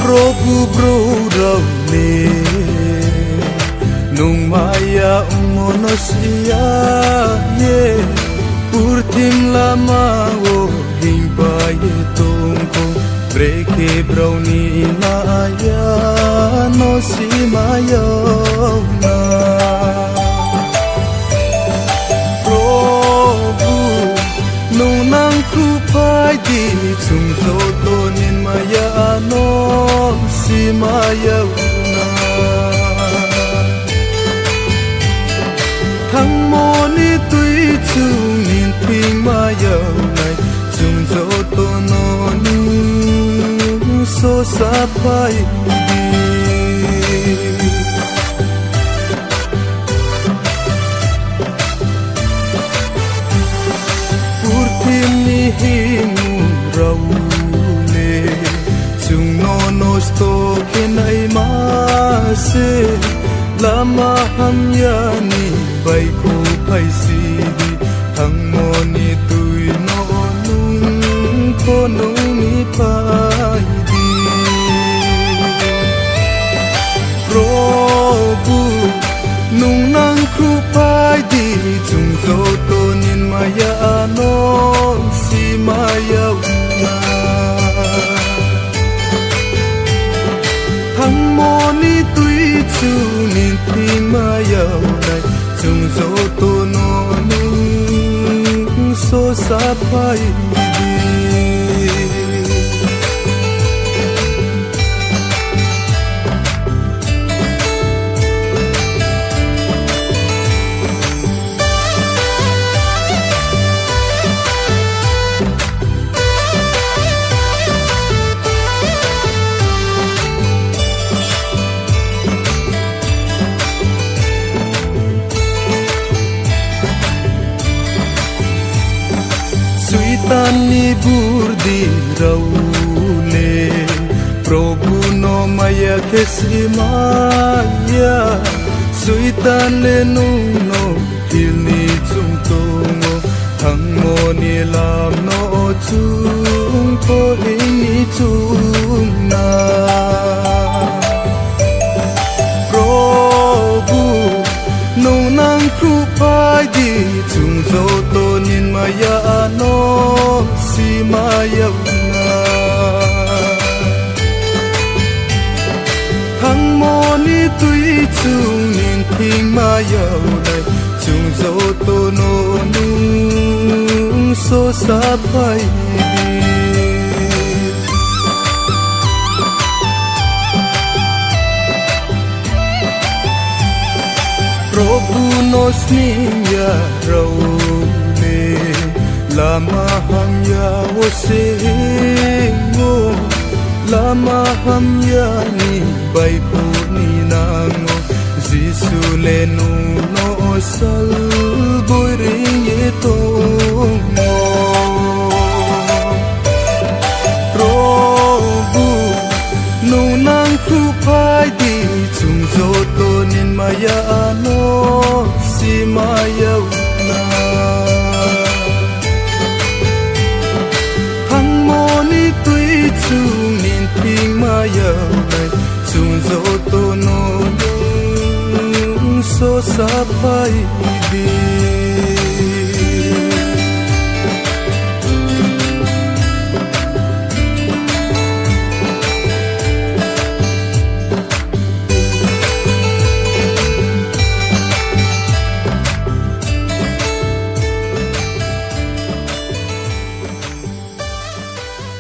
Probu bro raune nung maya monosia ye urtim lama wo himpa ye tongko breke browni na ya no si maya na Probu nung nang kupai di chung zo tonin maya no si maya na thang mo ni tui chung nin thing maya nai chung zo to no ni so sa pai urtim ni himu rau no sto kenai ma se lama ham ya ni bai ko pai si thang mo ni tui no nung ko nung ni pai di Probu nung nang kru pai di chung zo to nin maya no si maya na thang mo ni tui chu nin thing maya nai chung zo to no nung so sa pai di Tani burdi raule Probu no maya kesi maya Suitan le nung no hilni chung tongo thang mo ni lam no chung ko hini chung na Probu nung nang kru pai di chung zo to nin maya no si maya na thang mo ni tui chung nin thing maya nai chung zo to no nung so sa pai Probu no sniya raune lama ham ya wo se ngo lama ham ya ni bai ko ni nango jisu le nu no sal boy ring ye to mo Probu nu nang khu pai di chung zo to nin maya no si maya na thang mo ni tui chung nin thing maya nai chung zo to no nung so sa pai di